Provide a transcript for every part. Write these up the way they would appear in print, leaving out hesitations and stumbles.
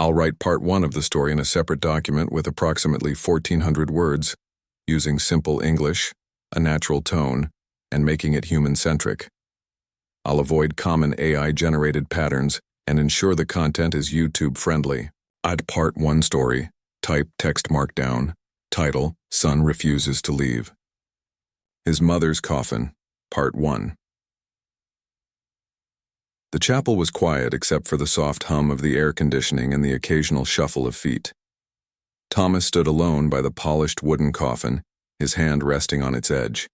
I'll write part 1 of the story in a separate document with approximately 1,400 words, using simple English, a natural tone, and making it human-centric. I'll avoid common AI-generated patterns and ensure the content is YouTube-friendly. Add part 1 story, type text markdown, title, Son Refuses to Leave. His Mother's Coffin, Part 1. The chapel was quiet except for the soft hum of the air conditioning and the occasional shuffle of feet. Thomas stood alone by the polished wooden coffin, his hand resting on its edge.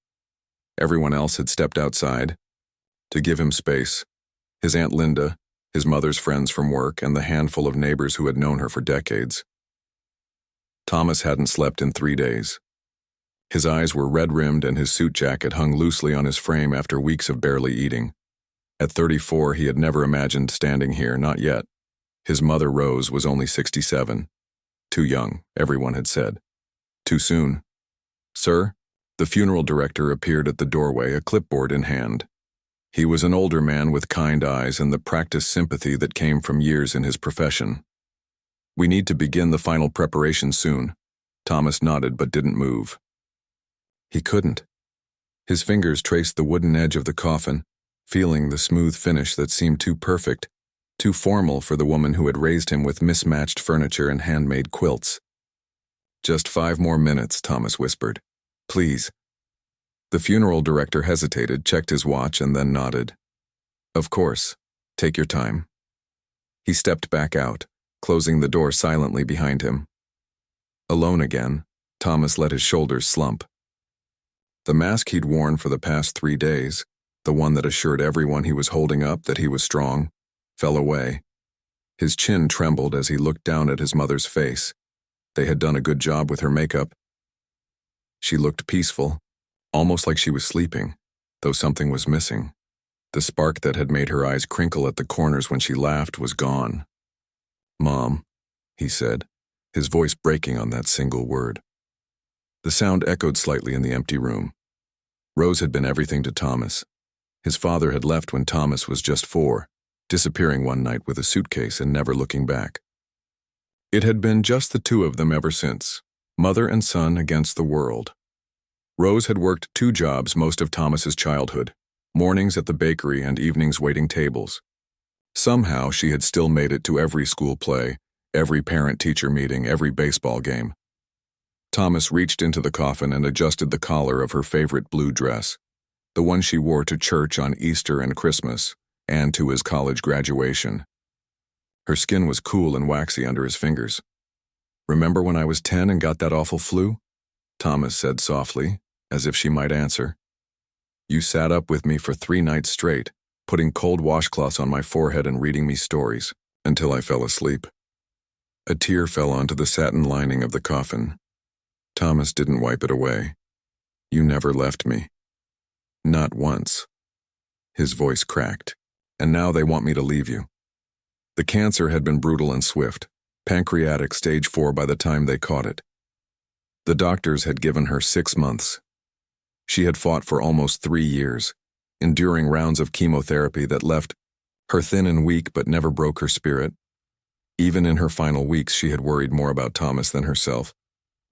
Everyone else had stepped outside. To give him space, his Aunt Linda, his mother's friends from work, and the handful of neighbors who had known her for decades. Thomas hadn't slept in 3 days. His eyes were red-rimmed and his suit jacket hung loosely on his frame after weeks of barely eating. At 34, he had never imagined standing here, not yet. His mother, Rose, was only 67. Too young, everyone had said. Too soon. Sir? The funeral director appeared at the doorway, a clipboard in hand. He was an older man with kind eyes and the practiced sympathy that came from years in his profession. We need to begin the final preparation soon. Thomas nodded but didn't move. He couldn't. His fingers traced the wooden edge of the coffin, feeling the smooth finish that seemed too perfect, too formal for the woman who had raised him with mismatched furniture and handmade quilts. Just 5 more minutes, Thomas whispered. Please. The funeral director hesitated, checked his watch, and then nodded. Of course. Take your time. He stepped back out, closing the door silently behind him. Alone again, Thomas let his shoulders slump. The mask he'd worn for the past 3 days, the one that assured everyone he was holding up that he was strong, fell away. His chin trembled as he looked down at his mother's face. They had done a good job with her makeup. She looked peaceful, almost like she was sleeping, though something was missing. The spark that had made her eyes crinkle at the corners when she laughed was gone. Mom, he said, his voice breaking on that single word. The sound echoed slightly in the empty room. Rose had been everything to Thomas. His father had left when Thomas was just 4, disappearing one night with a suitcase and never looking back. It had been just the 2 of them ever since, mother and son against the world. Rose had worked 2 jobs most of Thomas's childhood, mornings at the bakery and evenings waiting tables. Somehow she had still made it to every school play, every parent-teacher meeting, every baseball game. Thomas reached into the coffin and adjusted the collar of her favorite blue dress, the one she wore to church on Easter and Christmas, and to his college graduation. Her skin was cool and waxy under his fingers. Remember when I was 10 and got that awful flu? Thomas said softly, as if she might answer. You sat up with me for 3 nights straight, putting cold washcloths on my forehead and reading me stories, until I fell asleep. A tear fell onto the satin lining of the coffin. Thomas didn't wipe it away. You never left me. Not once. His voice cracked. And now they want me to leave you. The cancer had been brutal and swift, pancreatic stage 4 by the time they caught it. The doctors had given her 6 months. She had fought for almost 3 years, enduring rounds of chemotherapy that left her thin and weak but never broke her spirit. Even in her final weeks, she had worried more about Thomas than herself,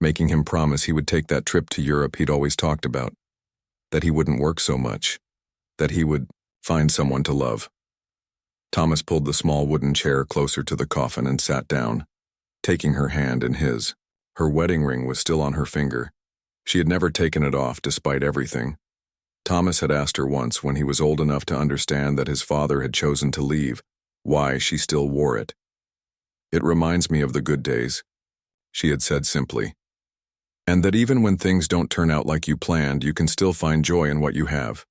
making him promise he would take that trip to Europe he'd always talked about, that he wouldn't work so much, that he would find someone to love. Thomas pulled the small wooden chair closer to the coffin and sat down, taking her hand in his. Her wedding ring was still on her finger. She had never taken it off despite everything. Thomas had asked her once, when he was old enough to understand that his father had chosen to leave, why she still wore it. It reminds me of the good days, she had said simply. And that even when things don't turn out like you planned, you can still find joy in what you have.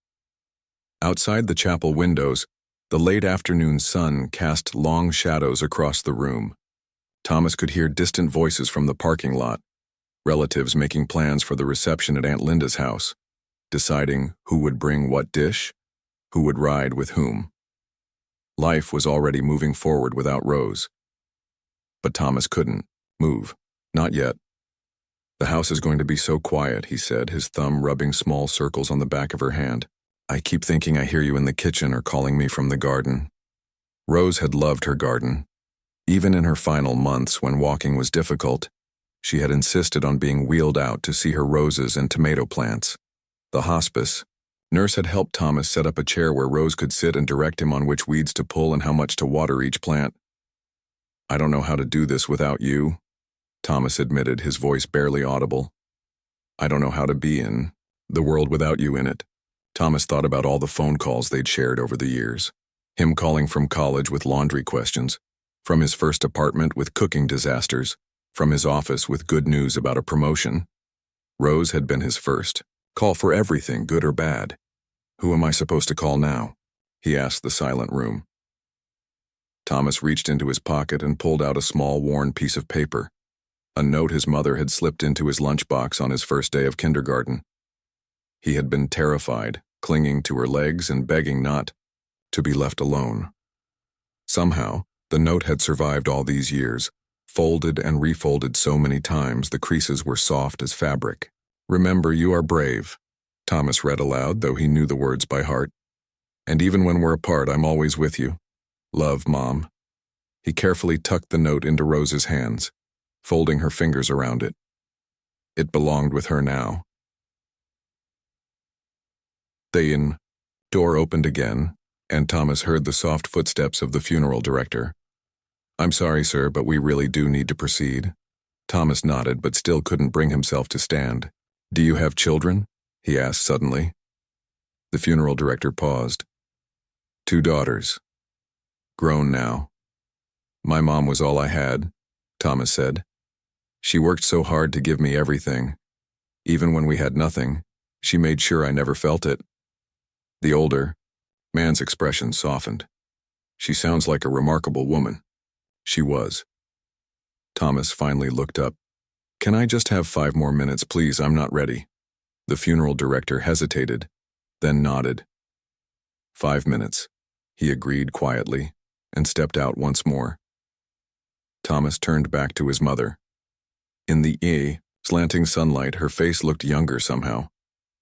Outside the chapel windows, the late afternoon sun cast long shadows across the room. Thomas could hear distant voices from the parking lot, relatives making plans for the reception at Aunt Linda's house, deciding who would bring what dish, who would ride with whom. Life was already moving forward without Rose. But Thomas couldn't move, not yet. The house is going to be so quiet, he said, his thumb rubbing small circles on the back of her hand. I keep thinking I hear you in the kitchen or calling me from the garden. Rose had loved her garden. Even in her final months when walking was difficult, she had insisted on being wheeled out to see her roses and tomato plants. The hospice nurse had helped Thomas set up a chair where Rose could sit and direct him on which weeds to pull and how much to water each plant. "I don't know how to do this without you," Thomas admitted, his voice barely audible. "I don't know how to be in the world without you in it." Thomas thought about all the phone calls they'd shared over the years. Him calling from college with laundry questions, from his first apartment with cooking disasters, from his office with good news about a promotion. Rose had been his first call for everything, good or bad. "Who am I supposed to call now?" he asked the silent room. Thomas reached into his pocket and pulled out a small worn piece of paper, a note his mother had slipped into his lunchbox on his first day of kindergarten. He had been terrified, clinging to her legs and begging not to be left alone. Somehow, the note had survived all these years, folded and refolded so many times the creases were soft as fabric. "Remember, you are brave," Thomas read aloud, though he knew the words by heart. "And even when we're apart, I'm always with you. Love, Mom." He carefully tucked the note into Rose's hands, folding her fingers around it. It belonged with her now. The door opened again, and Thomas heard the soft footsteps of the funeral director. "I'm sorry, sir, but we really do need to proceed." Thomas nodded, but still couldn't bring himself to stand. "Do you have children?" he asked suddenly. The funeral director paused. "2 daughters. Grown now. My mom was all I had," Thomas said. "She worked so hard to give me everything. Even when we had nothing, she made sure I never felt it." The older man's expression softened. "She sounds like a remarkable woman." She was. Thomas finally looked up. "Can I just have 5 more minutes, please? I'm not ready." The funeral director hesitated, then nodded. 5 minutes, he agreed quietly, and stepped out once more. Thomas turned back to his mother. In the slanting sunlight, her face looked younger somehow,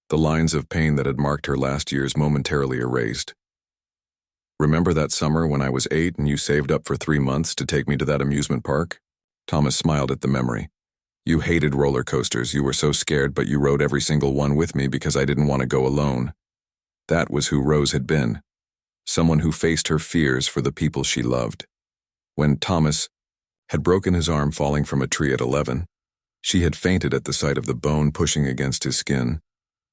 the lines of pain that had marked her last years momentarily erased. "Remember that summer when I was 8 and you saved up for 3 months to take me to that amusement park?" Thomas smiled at the memory. "You hated roller coasters, you were so scared, but you rode every single one with me because I didn't want to go alone." That was who Rose had been, someone who faced her fears for the people she loved. When Thomas had broken his arm falling from a tree at 11, she had fainted at the sight of the bone pushing against his skin,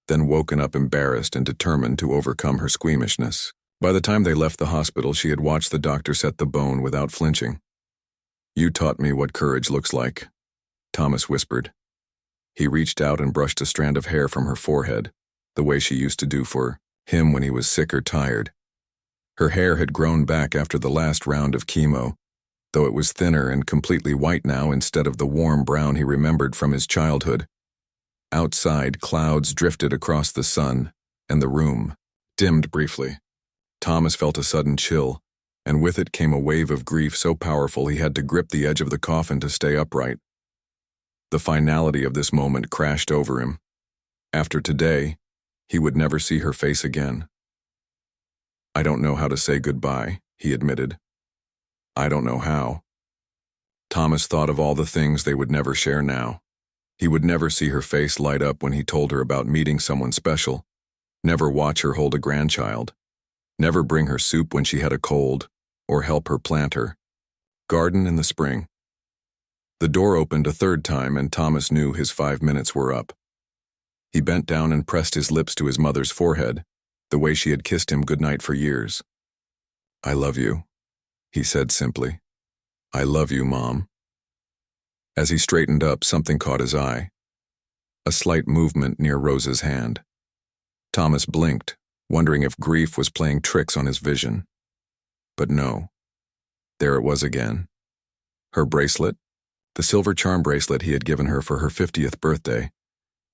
then woken up embarrassed and determined to overcome her squeamishness. By the time they left the hospital, she had watched the doctor set the bone without flinching. "You taught me what courage looks like," Thomas whispered. He reached out and brushed a strand of hair from her forehead, the way she used to do for him when he was sick or tired. Her hair had grown back after the last round of chemo, though it was thinner and completely white now instead of the warm brown he remembered from his childhood. Outside, clouds drifted across the sun, and the room dimmed briefly. Thomas felt a sudden chill, and with it came a wave of grief so powerful he had to grip the edge of the coffin to stay upright. The finality of this moment crashed over him. After today, he would never see her face again. "I don't know how to say goodbye," he admitted. "I don't know how." Thomas thought of all the things they would never share now. He would never see her face light up when he told her about meeting someone special, never watch her hold a grandchild, never bring her soup when she had a cold, or help her plant her garden in the spring. The door opened a 3rd time, and Thomas knew his 5 minutes were up. He bent down and pressed his lips to his mother's forehead, the way she had kissed him goodnight for years. "I love you," he said simply. "I love you, Mom." As he straightened up, something caught his eye. A slight movement near Rose's hand. Thomas blinked, wondering if grief was playing tricks on his vision. But no. There it was again. Her bracelet, the silver charm bracelet he had given her for her 50th birthday,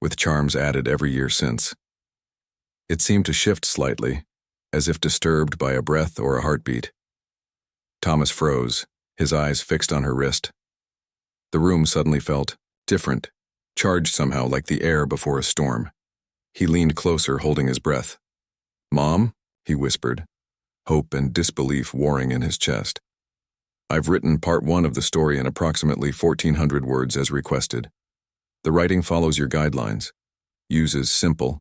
with charms added every year since. It seemed to shift slightly, as if disturbed by a breath or a heartbeat. Thomas froze, his eyes fixed on her wrist. The room suddenly felt different, charged somehow like the air before a storm. He leaned closer, holding his breath. "Mom?" he whispered, hope and disbelief warring in his chest. I've written part 1 of the story in approximately 1,400 words as requested. The writing follows your guidelines, uses simple,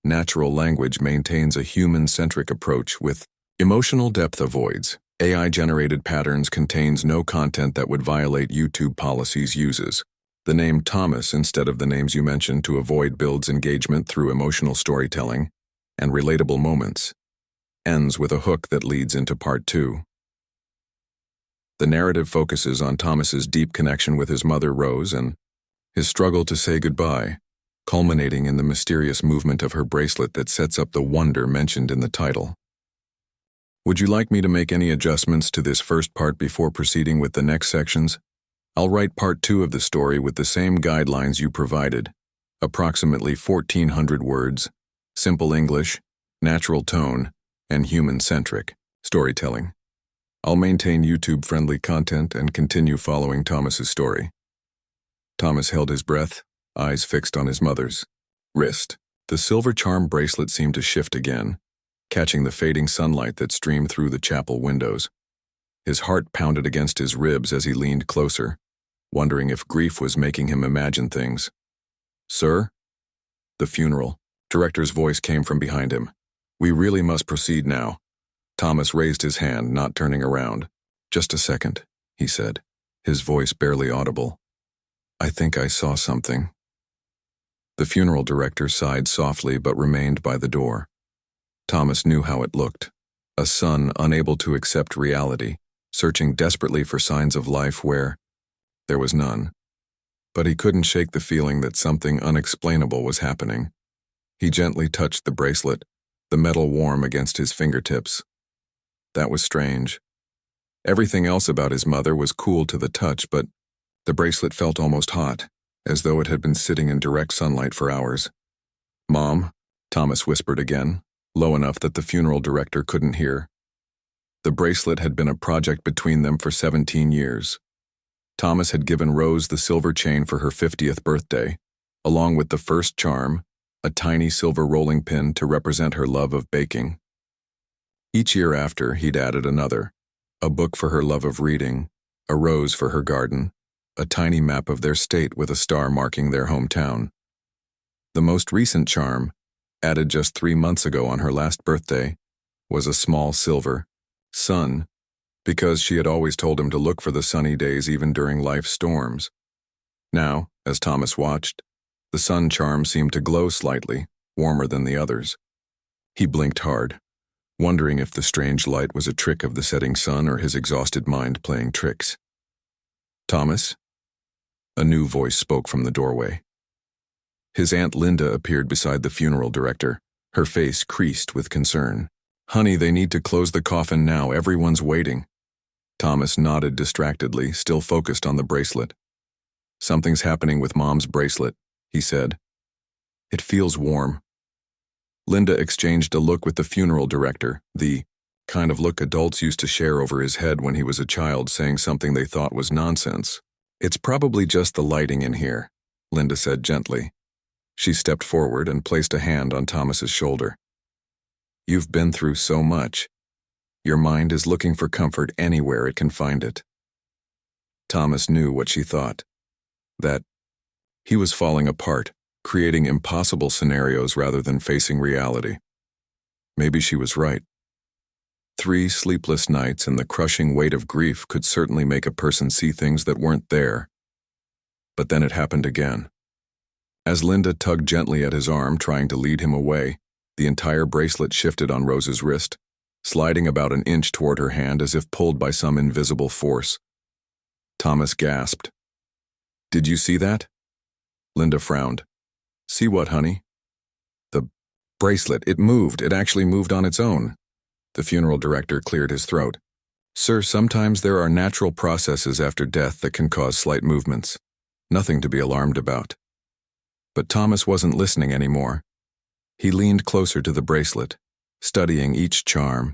natural language, maintains a human-centric approach with emotional depth, avoids AI-generated patterns, contains no content that would violate YouTube policies, uses the name Thomas instead of the names you mentioned to avoid, builds engagement through emotional storytelling and relatable moments, ends with a hook that leads into part 2. The narrative focuses on Thomas's deep connection with his mother, Rose, and his struggle to say goodbye, culminating in the mysterious movement of her bracelet that sets up the wonder mentioned in the title. Would you like me to make any adjustments to this first part before proceeding with the next sections? I'll write part 2 of the story with the same guidelines you provided, approximately 1,400 words, simple English, natural tone, and human-centric storytelling. I'll maintain YouTube-friendly content and continue following Thomas's story. Thomas held his breath, eyes fixed on his mother's wrist. The silver charm bracelet seemed to shift again, catching the fading sunlight that streamed through the chapel windows. His heart pounded against his ribs as he leaned closer, wondering if grief was making him imagine things. "Sir?" The funeral director's voice came from behind him. "We really must proceed now." Thomas raised his hand, not turning around. "Just a second," he said, his voice barely audible. "I think I saw something." The funeral director sighed softly but remained by the door. Thomas knew how it looked. A son unable to accept reality, searching desperately for signs of life where there was none. But he couldn't shake the feeling that something unexplainable was happening. He gently touched the bracelet, the metal warm against his fingertips. That was strange. Everything else about his mother was cool to the touch, but the bracelet felt almost hot, as though it had been sitting in direct sunlight for hours. "Mom," Thomas whispered again, low enough that the funeral director couldn't hear. The bracelet had been a project between them for 17 years. Thomas had given Rose the silver chain for her 50th birthday, along with the first charm, a tiny silver rolling pin to represent her love of baking. Each year after, he'd added another, a book for her love of reading, a rose for her garden, a tiny map of their state with a star marking their hometown. The most recent charm, added just 3 months ago on her last birthday, was a small silver sun, because she had always told him to look for the sunny days even during life's storms. Now, as Thomas watched, the sun charm seemed to glow slightly, warmer than the others. He blinked hard, wondering if the strange light was a trick of the setting sun or his exhausted mind playing tricks. "Thomas?" A new voice spoke from the doorway. His Aunt Linda appeared beside the funeral director, her face creased with concern. "Honey, they need to close the coffin now. Everyone's waiting." Thomas nodded distractedly, still focused on the bracelet. "Something's happening with Mom's bracelet," he said. "It feels warm." Linda exchanged a look with the funeral director, the kind of look adults used to share over his head when he was a child saying something they thought was nonsense. "It's probably just the lighting in here," Linda said gently. She stepped forward and placed a hand on Thomas's shoulder. "You've been through so much. Your mind is looking for comfort anywhere it can find it." Thomas knew what she thought. That he was falling apart, creating impossible scenarios rather than facing reality. Maybe she was right. 3 sleepless nights and the crushing weight of grief could certainly make a person see things that weren't there. But then it happened again. As Linda tugged gently at his arm, trying to lead him away, the entire bracelet shifted on Rose's wrist, sliding about an inch toward her hand as if pulled by some invisible force. Thomas gasped. "Did you see that?" Linda frowned. "See what, honey?" "The bracelet, it moved. It actually moved on its own." The funeral director cleared his throat. "Sir, sometimes there are natural processes after death that can cause slight movements. Nothing to be alarmed about." But Thomas wasn't listening anymore. He leaned closer to the bracelet, studying each charm.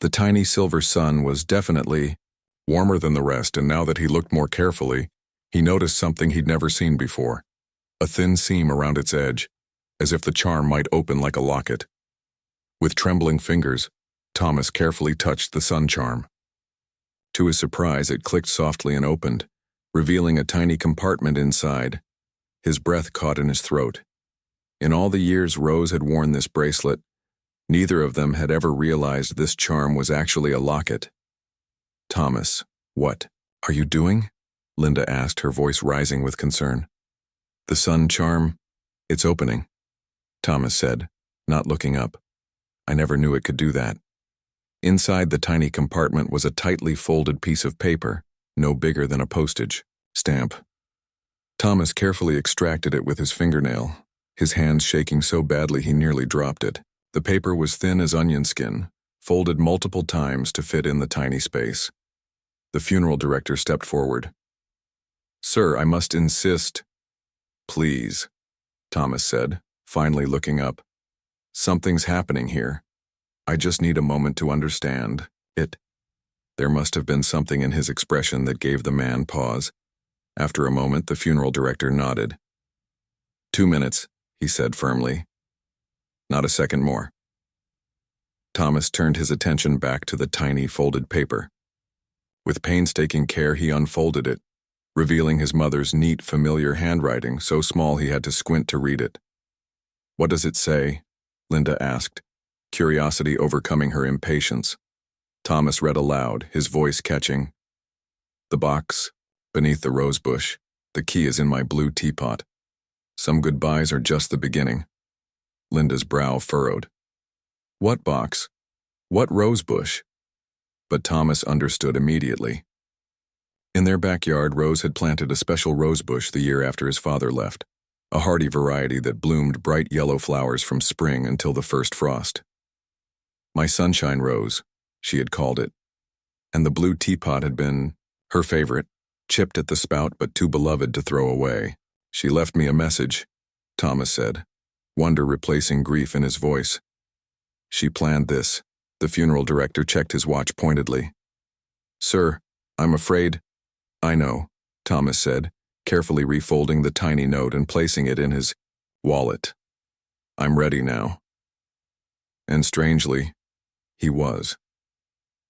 The tiny silver sun was definitely warmer than the rest, and now that he looked more carefully, he noticed something he'd never seen before. A thin seam around its edge, as if the charm might open like a locket. With trembling fingers, Thomas carefully touched the sun charm. To his surprise, it clicked softly and opened, revealing a tiny compartment inside. His breath caught in his throat. In all the years Rose had worn this bracelet, neither of them had ever realized this charm was actually a locket. "Thomas, what are you doing?" Linda asked, her voice rising with concern. "The sun charm, it's opening," Thomas said, not looking up. "I never knew it could do that." Inside the tiny compartment was a tightly folded piece of paper, no bigger than a postage stamp. Thomas carefully extracted it with his fingernail, his hands shaking so badly he nearly dropped it. The paper was thin as onion skin, folded multiple times to fit in the tiny space. The funeral director stepped forward. "Sir, I must insist." "Please," Thomas said, finally looking up. "Something's happening here. I just need a moment to understand it." There must have been something in his expression that gave the man pause. After a moment, the funeral director nodded. "2 minutes," he said firmly. "Not a second more." Thomas turned his attention back to the tiny folded paper. With painstaking care, he unfolded it, revealing his mother's neat, familiar handwriting, so small he had to squint to read it. "What does it say?" Linda asked, curiosity overcoming her impatience. Thomas read aloud, his voice catching. "The box, beneath the rose bush. The key is in my blue teapot. Some goodbyes are just the beginning." Linda's brow furrowed. "What box? What rose bush?" But Thomas understood immediately. In their backyard, Rose had planted a special rose bush the year after his father left, a hardy variety that bloomed bright yellow flowers from spring until the first frost. "My sunshine rose," she had called it, and the blue teapot had been her favorite, chipped at the spout but too beloved to throw away. "She left me a message," Thomas said, wonder replacing grief in his voice. "She planned this." The funeral director checked his watch pointedly. "Sir, I'm afraid—" "I know," Thomas said, carefully refolding the tiny note and placing it in his wallet. "I'm ready now." And strangely, he was.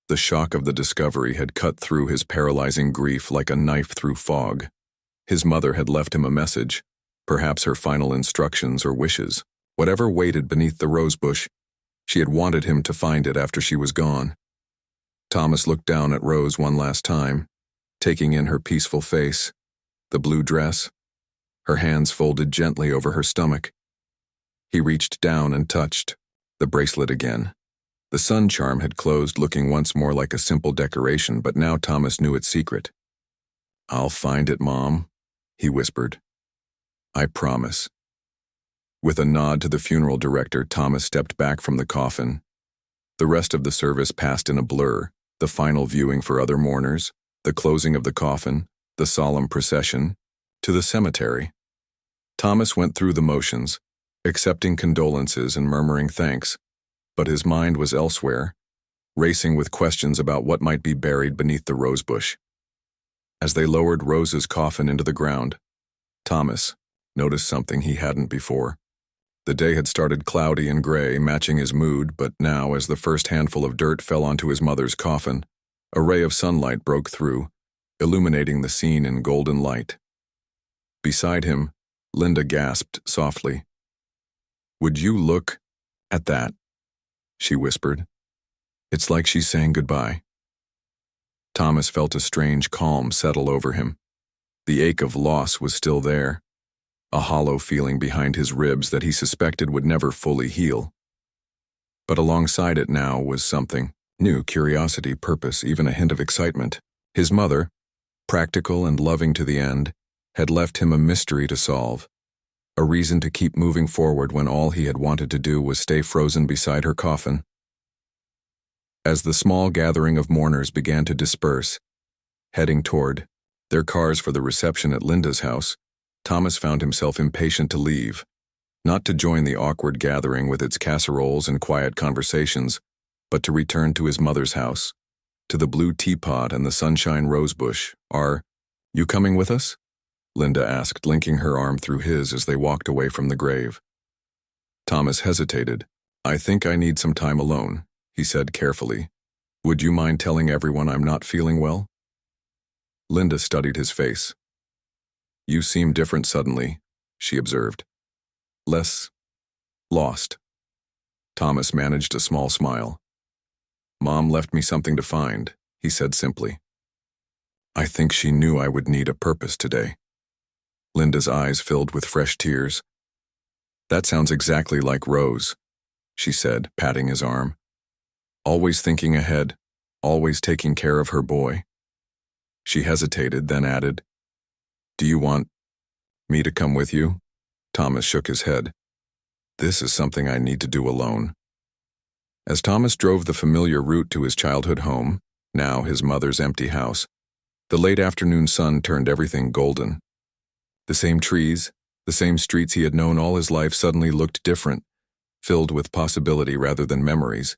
The shock of the discovery had cut through his paralyzing grief like a knife through fog. His mother had left him a message, perhaps her final instructions or wishes. Whatever waited beneath the rosebush, she had wanted him to find it after she was gone. Thomas looked down at Rose one last time, taking in her peaceful face, the blue dress, her hands folded gently over her stomach. He reached down and touched the bracelet again. The sun charm had closed, looking once more like a simple decoration, but now Thomas knew its secret. "I'll find it, Mom," he whispered. "I promise." With a nod to the funeral director, Thomas stepped back from the coffin. The rest of the service passed in a blur, the final viewing for other mourners, the closing of the coffin, the solemn procession, to the cemetery. Thomas went through the motions, accepting condolences and murmuring thanks, but his mind was elsewhere, racing with questions about what might be buried beneath the rosebush. As they lowered Rose's coffin into the ground, Thomas noticed something he hadn't before. The day had started cloudy and gray, matching his mood, but now, as the first handful of dirt fell onto his mother's coffin, a ray of sunlight broke through, illuminating the scene in golden light. Beside him, Linda gasped softly. "Would you look at that?" she whispered. "It's like she's saying goodbye." Thomas felt a strange calm settle over him. The ache of loss was still there, a hollow feeling behind his ribs that he suspected would never fully heal. But alongside it now was something new: curiosity, purpose, even a hint of excitement. His mother, practical and loving to the end, had left him a mystery to solve, a reason to keep moving forward when all he had wanted to do was stay frozen beside her coffin. As the small gathering of mourners began to disperse, heading toward their cars for the reception at Linda's house, Thomas found himself impatient to leave, not to join the awkward gathering with its casseroles and quiet conversations, but to return to his mother's house, to the blue teapot and the sunshine rosebush. "Are you coming with us?" Linda asked, linking her arm through his as they walked away from the grave. Thomas hesitated. "I think I need some time alone," he said carefully. Would you mind telling everyone I'm not feeling well? Linda studied his face. You seem different suddenly, she observed. Less lost. Thomas managed a small smile. Mom left me something to find, he said simply. I think she knew I would need a purpose today. Linda's eyes filled with fresh tears. That sounds exactly like Rose, she said, patting his arm. Always thinking ahead, always taking care of her boy. She hesitated, then added, Do you want me to come with you? Thomas shook his head. This is something I need to do alone. As Thomas drove the familiar route to his childhood home, now his mother's empty house, the late afternoon sun turned everything golden. The same trees, the same streets he had known all his life suddenly looked different, filled with possibility rather than memories.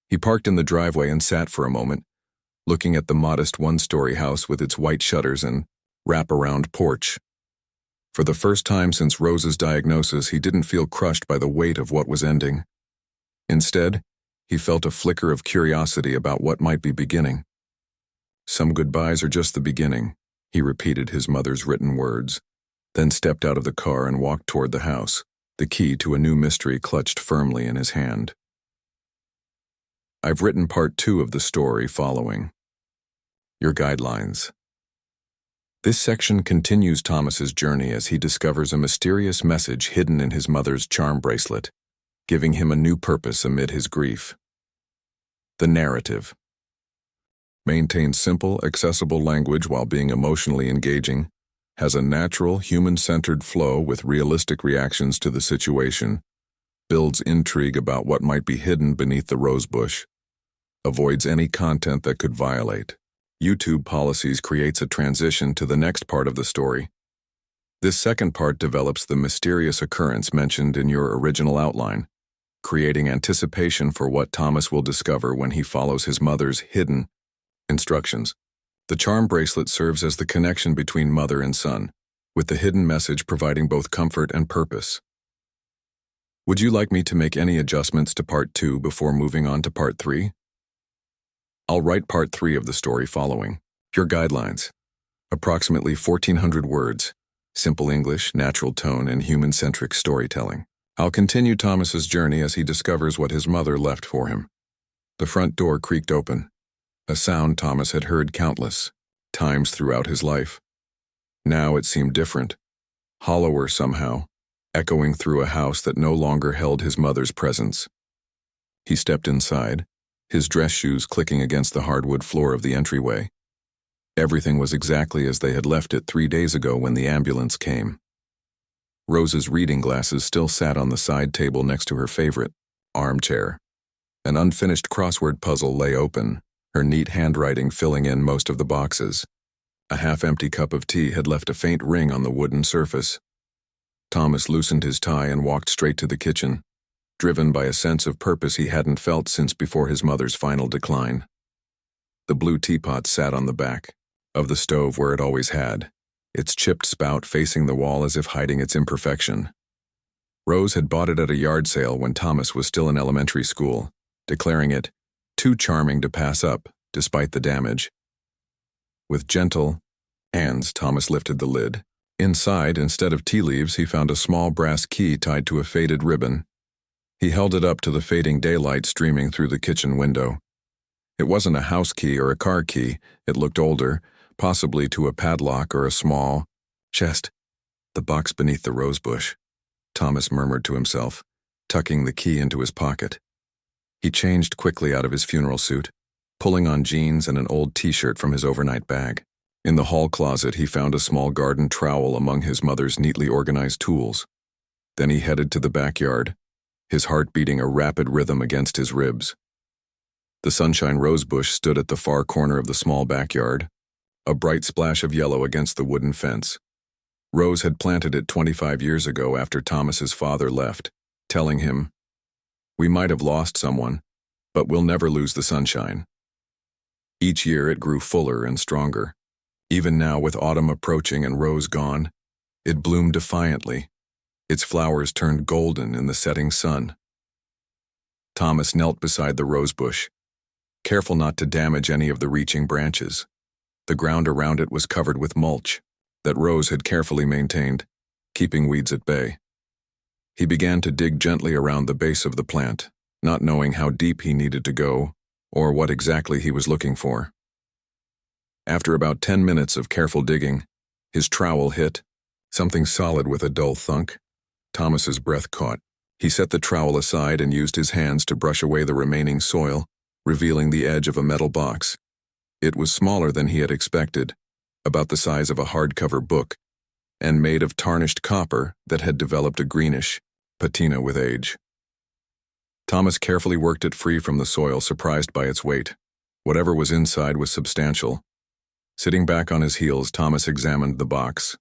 He parked in the driveway and sat for a moment, looking at the modest one-story house with its white shutters and wrap-around porch. For the first time since Rose's diagnosis, he didn't feel crushed by the weight of what was ending. Instead, he felt a flicker of curiosity about what might be beginning. Some goodbyes are just the beginning, he repeated his mother's written words, then stepped out of the car and walked toward the house, the key to a new mystery clutched firmly in his hand. I've written part 2 of the story following. Your guidelines. This section continues Thomas's journey as he discovers a mysterious message hidden in his mother's charm bracelet, giving him a new purpose amid his grief. The narrative. Maintains simple, accessible language while being emotionally engaging, has a natural, human-centered flow with realistic reactions to the situation, builds intrigue about what might be hidden beneath the rosebush, avoids any content that could violate YouTube policies, creates a transition to the next part of the story. This second part develops the mysterious occurrence mentioned in your original outline, creating anticipation for what Thomas will discover when he follows his mother's hidden instructions. The charm bracelet serves as the connection between mother and son, with the hidden message providing both comfort and purpose. Would you like me to make any adjustments to part 2 before moving on to part 3? I'll write part 3 of the story following. Your guidelines. Approximately 1,400 words, simple English, natural tone, and human-centric storytelling. I'll continue Thomas's journey as he discovers what his mother left for him. The front door creaked open, a sound Thomas had heard countless times throughout his life. Now it seemed different, hollower somehow, echoing through a house that no longer held his mother's presence. He stepped inside, his dress shoes clicking against the hardwood floor of the entryway. Everything was exactly as they had left it 3 days ago when the ambulance came. Rose's reading glasses still sat on the side table next to her favorite armchair. An unfinished crossword puzzle lay open, her neat handwriting filling in most of the boxes. A half-empty cup of tea had left a faint ring on the wooden surface. Thomas loosened his tie and walked straight to the kitchen, driven by a sense of purpose he hadn't felt since before his mother's final decline. The blue teapot sat on the back of the stove where it always had, its chipped spout facing the wall as if hiding its imperfection. Rose had bought it at a yard sale when Thomas was still in elementary school, declaring it too charming to pass up, despite the damage. With gentle hands, Thomas lifted the lid. Inside, instead of tea leaves, he found a small brass key tied to a faded ribbon. He held it up to the fading daylight streaming through the kitchen window. It wasn't a house key or a car key. It looked older, possibly to a padlock or a small chest. The box beneath the rosebush, Thomas murmured to himself, tucking the key into his pocket. He changed quickly out of his funeral suit, pulling on jeans and an old t-shirt from his overnight bag. In the hall closet, he found a small garden trowel among his mother's neatly organized tools. Then he headed to the backyard, his heart beating a rapid rhythm against his ribs. The sunshine rosebush stood at the far corner of the small backyard, a bright splash of yellow against the wooden fence. Rose had planted it 25 years ago after Thomas's father left, telling him, "We might have lost someone, but we'll never lose the sunshine." Each year it grew fuller and stronger. Even now, with autumn approaching and Rose gone, it bloomed defiantly. Its flowers turned golden in the setting sun. Thomas knelt beside the rosebush, careful not to damage any of the reaching branches. The ground around it was covered with mulch that Rose had carefully maintained, keeping weeds at bay. He began to dig gently around the base of the plant, not knowing how deep he needed to go or what exactly he was looking for. After about 10 minutes of careful digging, his trowel hit something solid with a dull thunk. Thomas's breath caught. He set the trowel aside and used his hands to brush away the remaining soil, revealing the edge of a metal box. It was smaller than he had expected, about the size of a hardcover book, and made of tarnished copper that had developed a greenish patina with age. Thomas carefully worked it free from the soil, surprised by its weight. Whatever was inside was substantial. Sitting back on his heels, Thomas examined the box.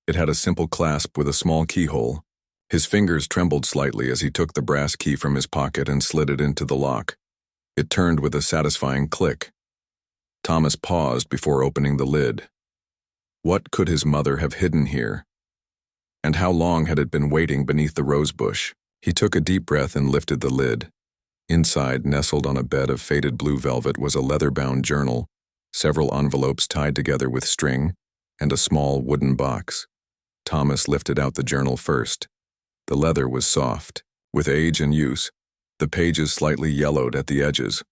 It had a simple clasp with a small keyhole. His fingers trembled slightly as he took the brass key from his pocket and slid it into the lock. It turned with a satisfying click. Thomas paused before opening the lid. What could his mother have hidden here? And how long had it been waiting beneath the rose bush? He took a deep breath and lifted the lid. Inside, nestled on a bed of faded blue velvet, was a leather-bound journal, several envelopes tied together with string, and a small wooden box. Thomas lifted out the journal first. The leather was soft. With age and use, the pages slightly yellowed at the edges.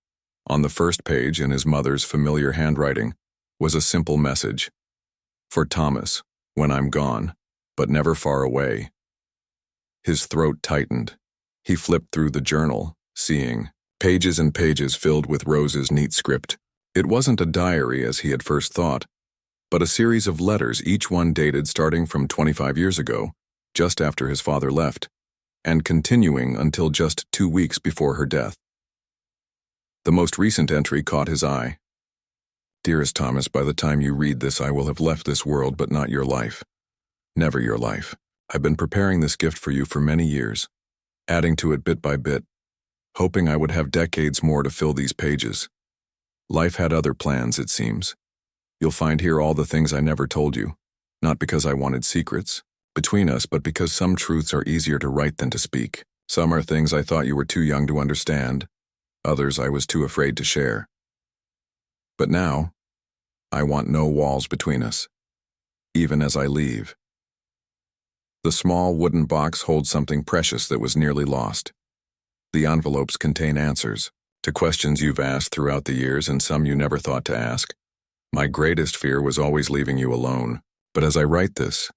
On the first page, in his mother's familiar handwriting, was a simple message. For Thomas, when I'm gone, but never far away. His throat tightened. He flipped through the journal, seeing pages and pages filled with Rose's neat script. It wasn't a diary as he had first thought, but a series of letters, each one dated starting from 25 years ago, just after his father left, and continuing until just 2 weeks before her death. The most recent entry caught his eye. Dearest Thomas, by the time you read this, I will have left this world, but not your life. Never your life. I've been preparing this gift for you for many years, adding to it bit by bit, hoping I would have decades more to fill these pages. Life had other plans, it seems. You'll find here all the things I never told you, not because I wanted secrets between us, but because some truths are easier to write than to speak. Some are things I thought you were too young to understand, others I was too afraid to share. But now, I want no walls between us, even as I leave. The small wooden box holds something precious that was nearly lost. The envelopes contain answers to questions you've asked throughout the years and some you never thought to ask. My greatest fear was always leaving you alone, but as I write this,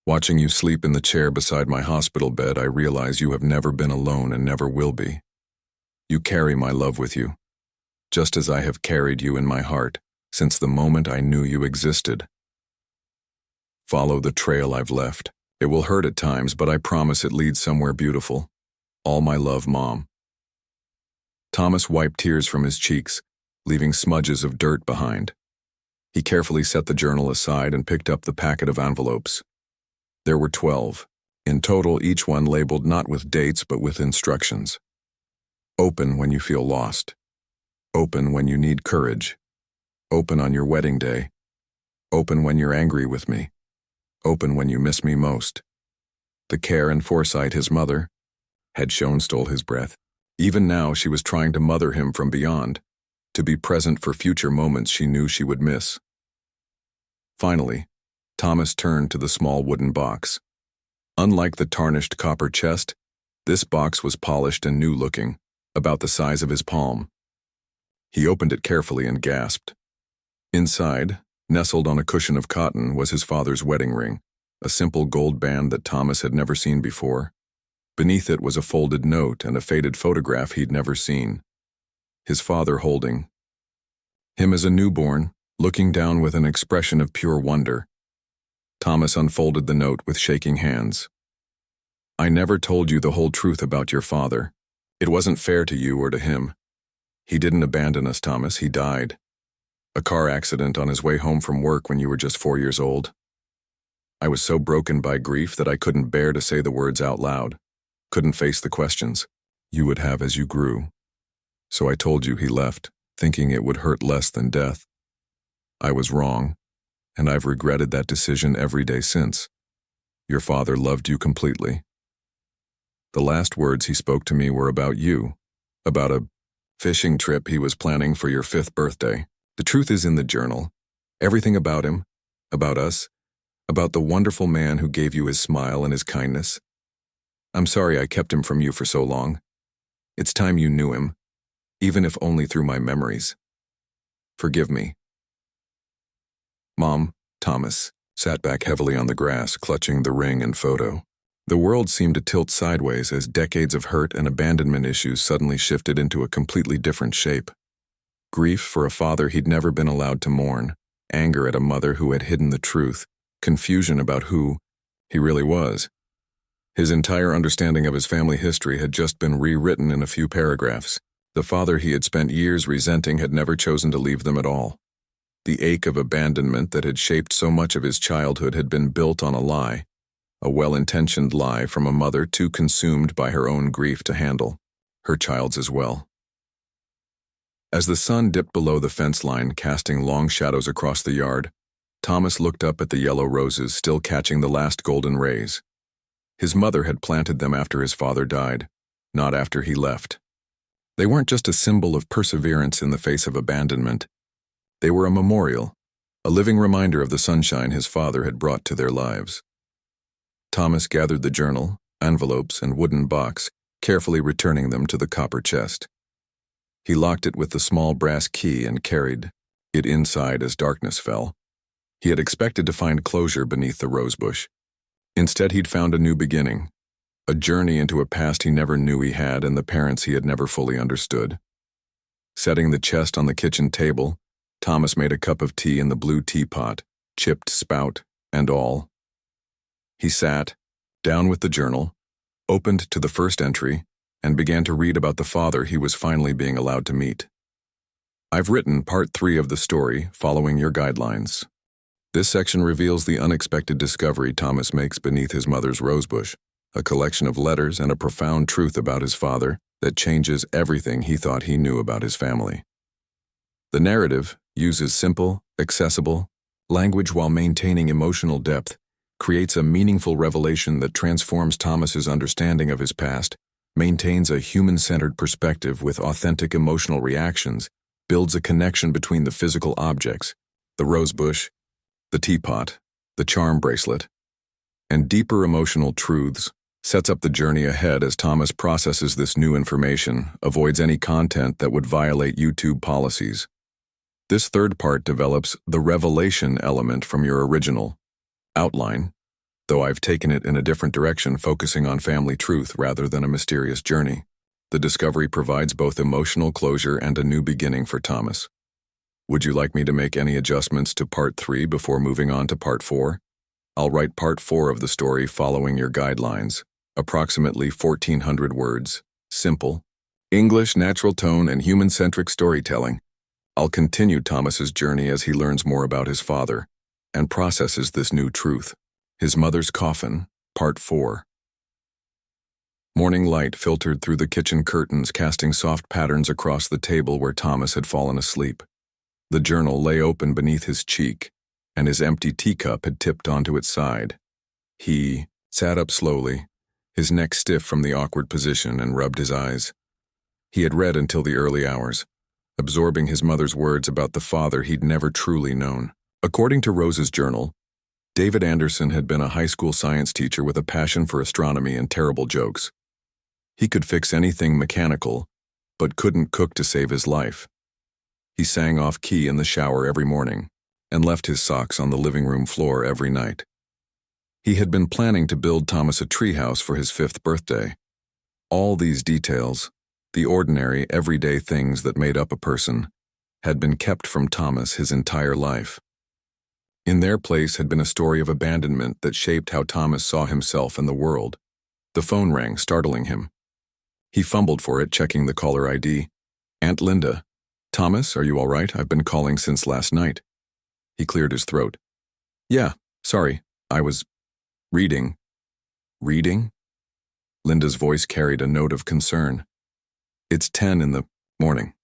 watching you sleep in the chair beside my hospital bed, I realize you have never been alone and never will be. You carry my love with you, just as I have carried you in my heart since the moment I knew you existed. Follow the trail I've left. It will hurt at times, but I promise it leads somewhere beautiful. All my love, Mom. Thomas wiped tears from his cheeks, leaving smudges of dirt behind. He carefully set the journal aside and picked up the packet of envelopes. There were 12. In total, each one labeled not with dates but with instructions. Open when you feel lost. Open when you need courage. Open on your wedding day. Open when you're angry with me. Open when you miss me most. The care and foresight his mother had shown stole his breath. Even now she was trying to mother him from beyond, to be present for future moments she knew she would miss. Finally, Thomas turned to the small wooden box. Unlike the tarnished copper chest, this box was polished and new-looking, about the size of his palm. He opened it carefully and gasped. Inside, nestled on a cushion of cotton, was his father's wedding ring, a simple gold band that Thomas had never seen before. Beneath it was a folded note and a faded photograph he'd never seen. His father holding him as a newborn, looking down with an expression of pure wonder. Thomas unfolded the note with shaking hands. I never told you the whole truth about your father. It wasn't fair to you or to him. He didn't abandon us, Thomas. He died. A car accident on his way home from work when you were just 4 years old. I was so broken by grief that I couldn't bear to say the words out loud, couldn't face the questions you would have as you grew. So I told you he left, thinking it would hurt less than death. I was wrong, and I've regretted that decision every day since. Your father loved you completely. The last words he spoke to me were about you, about a fishing trip he was planning for your 5th birthday. The truth is in the journal. Everything about him, about us, about the wonderful man who gave you his smile and his kindness. I'm sorry I kept him from you for so long. It's time you knew him, even if only through my memories. Forgive me. Mom, Thomas, sat back heavily on the grass, clutching the ring and photo. The world seemed to tilt sideways as decades of hurt and abandonment issues suddenly shifted into a completely different shape. Grief for a father he'd never been allowed to mourn, anger at a mother who had hidden the truth, confusion about who he really was. His entire understanding of his family history had just been rewritten in a few paragraphs. The father he had spent years resenting had never chosen to leave them at all. The ache of abandonment that had shaped so much of his childhood had been built on a lie, a well-intentioned lie from a mother too consumed by her own grief to handle, her child's as well. As the sun dipped below the fence line, casting long shadows across the yard, Thomas looked up at the yellow roses still catching the last golden rays. His mother had planted them after his father died, not after he left. They weren't just a symbol of perseverance in the face of abandonment. They were a memorial, a living reminder of the sunshine his father had brought to their lives. Thomas gathered the journal, envelopes, and wooden box, carefully returning them to the copper chest. He locked it with the small brass key and carried it inside as darkness fell. He had expected to find closure beneath the rosebush. Instead, he'd found a new beginning, a journey into a past he never knew he had and the parents he had never fully understood. Setting the chest on the kitchen table, Thomas made a cup of tea in the blue teapot, chipped spout and all. He sat, down with the journal, opened to the first entry, and began to read about the father he was finally being allowed to meet. I've written part 3 of the story, following your guidelines. This section reveals the unexpected discovery Thomas makes beneath his mother's rosebush, a collection of letters and a profound truth about his father that changes everything he thought he knew about his family. The narrative uses simple, accessible language while maintaining emotional depth, creates a meaningful revelation that transforms Thomas's understanding of his past, maintains a human-centered perspective with authentic emotional reactions, builds a connection between the physical objects, the rosebush, the teapot, the charm bracelet, and deeper emotional truths, sets up the journey ahead as Thomas processes this new information, avoids any content that would violate YouTube policies. This third part develops the revelation element from your original outline, though I've taken it in a different direction, focusing on family truth rather than a mysterious journey. The discovery provides both emotional closure and a new beginning for Thomas. Would you like me to make any adjustments to part 3 before moving on to part 4? I'll write part 4 of the story following your guidelines, approximately 1,400 words, simple, English, natural tone, and human-centric storytelling. I'll continue Thomas's journey as he learns more about his father and processes this new truth. His mother's coffin, part 4. Morning light filtered through the kitchen curtains, casting soft patterns across the table where Thomas had fallen asleep. The journal lay open beneath his cheek, and his empty teacup had tipped onto its side. He sat up slowly, his neck stiff from the awkward position, and rubbed his eyes. He had read until the early hours, absorbing his mother's words about the father he'd never truly known. According to Rose's journal, David Anderson had been a high school science teacher with a passion for astronomy and terrible jokes. He could fix anything mechanical, but couldn't cook to save his life. He sang off-key in the shower every morning and left his socks on the living room floor every night. He had been planning to build Thomas a treehouse for his 5th birthday. All these details, the ordinary, everyday things that made up a person, had been kept from Thomas his entire life. In their place had been a story of abandonment that shaped how Thomas saw himself and the world. The phone rang, startling him. He fumbled for it, checking the caller ID. Aunt Linda. Thomas, are you all right? I've been calling since last night. He cleared his throat. Yeah, sorry, I was reading. Reading? Linda's voice carried a note of concern. It's 10 in the morning.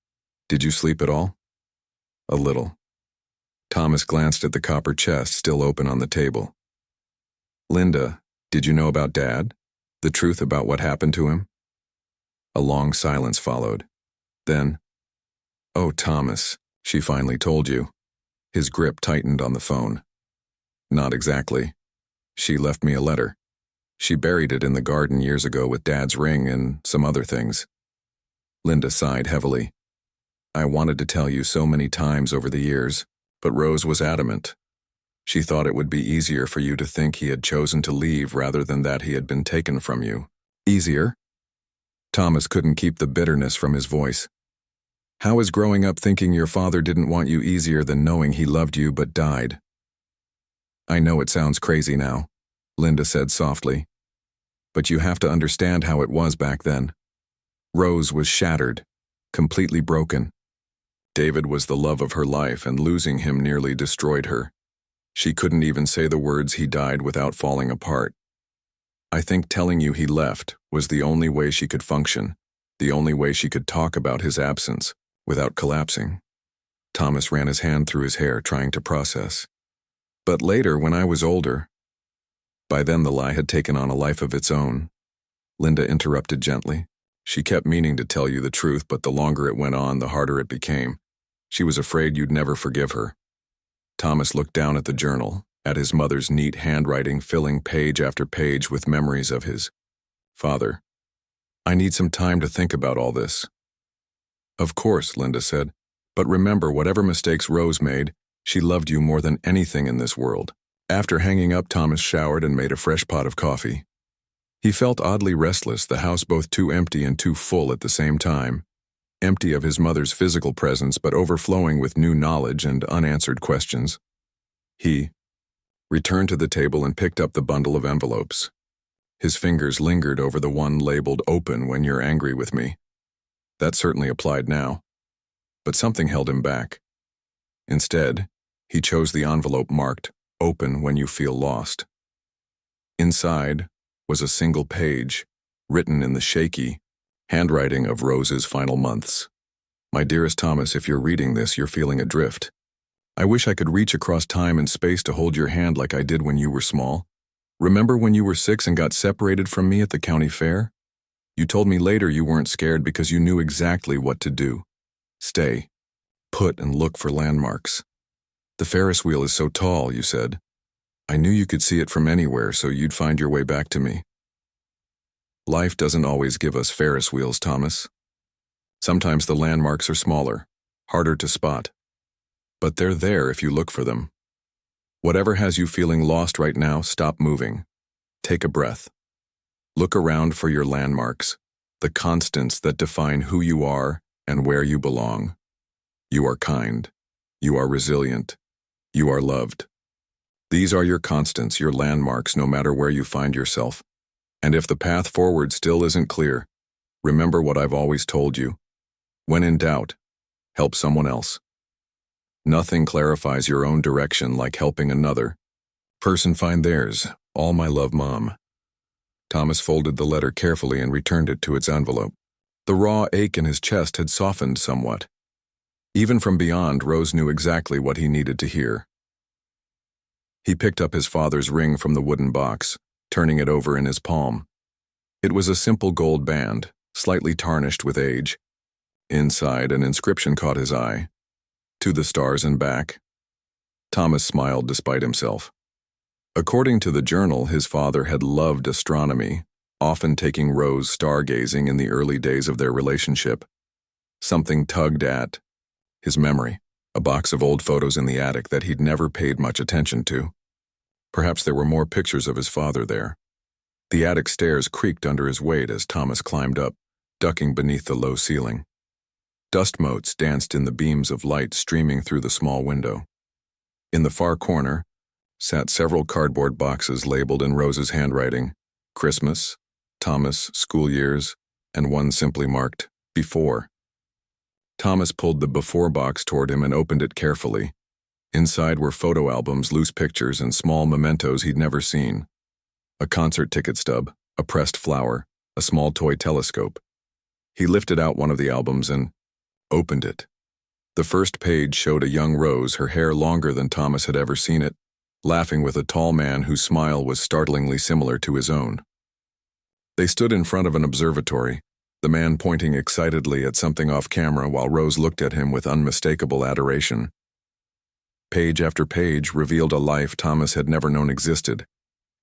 Did you sleep at all? A little. Thomas glanced at the copper chest still open on the table. Linda, did you know about Dad? The truth about what happened to him? A long silence followed. Then, "Oh, Thomas," she finally told you. His grip tightened on the phone. "Not exactly. She left me a letter. She buried it in the garden years ago with Dad's ring and some other things." Linda sighed heavily. "I wanted to tell you so many times over the years, but Rose was adamant. She thought it would be easier for you to think he had chosen to leave rather than that he had been taken from you." "Easier?" Thomas couldn't keep the bitterness from his voice. "How is growing up thinking your father didn't want you easier than knowing he loved you but died?" "I know it sounds crazy now," Linda said softly, "but you have to understand how it was back then. Rose was shattered, completely broken. David was the love of her life, and losing him nearly destroyed her. She couldn't even say the words 'he died' without falling apart. I think telling you he left was the only way she could function, the only way she could talk about his absence without collapsing." Thomas ran his hand through his hair, trying to process. "But later, when I was older—" By then the lie had taken on a life of its own. Linda interrupted gently. "She kept meaning to tell you the truth, but the longer it went on, the harder it became. She was afraid you'd never forgive her." Thomas looked down at the journal, at his mother's neat handwriting filling page after page with memories of his father. "I need some time to think about all this." "Of course," Linda said, "but remember, whatever mistakes Rose made, she loved you more than anything in this world." After hanging up, Thomas showered and made a fresh pot of coffee. He felt oddly restless, the house both too empty and too full at the same time. Empty of his mother's physical presence, but overflowing with new knowledge and unanswered questions. He returned to the table and picked up the bundle of envelopes. His fingers lingered over the one labeled "Open when you're angry with me." That certainly applied now. But something held him back. Instead, he chose the envelope marked "Open when you feel lost." Inside was a single page, written in the shaky handwriting of Rose's final months. "My dearest Thomas, if you're reading this, you're feeling adrift. I wish I could reach across time and space to hold your hand like I did when you were small. Remember when you were 6 and got separated from me at the county fair? You told me later you weren't scared because you knew exactly what to do. Stay, put, and look for landmarks. The Ferris wheel is so tall, you said. I knew you could see it from anywhere, so you'd find your way back to me. Life doesn't always give us Ferris wheels, Thomas. Sometimes the landmarks are smaller, harder to spot. But they're there if you look for them. Whatever has you feeling lost right now, stop moving. Take a breath. Look around for your landmarks, the constants that define who you are and where you belong. You are kind. You are resilient. You are loved. These are your constants, your landmarks, no matter where you find yourself. And if the path forward still isn't clear, remember what I've always told you. When in doubt, help someone else. Nothing clarifies your own direction like helping another person find theirs. All my love, Mom. Thomas folded the letter carefully and returned it to its envelope. The raw ache in his chest had softened somewhat. Even from beyond, Rose knew exactly what he needed to hear. He picked up his father's ring from the wooden box, turning it over in his palm. It was a simple gold band, slightly tarnished with age. Inside, an inscription caught his eye. To the stars and back. Thomas smiled despite himself. According to the journal, his father had loved astronomy, often taking Rose stargazing in the early days of their relationship. Something tugged at his memory, a box of old photos in the attic that he'd never paid much attention to. Perhaps there were more pictures of his father there. The attic stairs creaked under his weight as Thomas climbed up, ducking beneath the low ceiling. Dust motes danced in the beams of light streaming through the small window. In the far corner sat several cardboard boxes labeled in Rose's handwriting, Christmas, Thomas, school years, and one simply marked, Before. Thomas pulled the Before box toward him and opened it carefully. Inside were photo albums, loose pictures, and small mementos he'd never seen. A concert ticket stub, a pressed flower, a small toy telescope. He lifted out one of the albums and opened it. The first page showed a young Rose, her hair longer than Thomas had ever seen it, laughing with a tall man whose smile was startlingly similar to his own. They stood in front of an observatory, the man pointing excitedly at something off camera while Rose looked at him with unmistakable adoration. Page after page revealed a life Thomas had never known existed.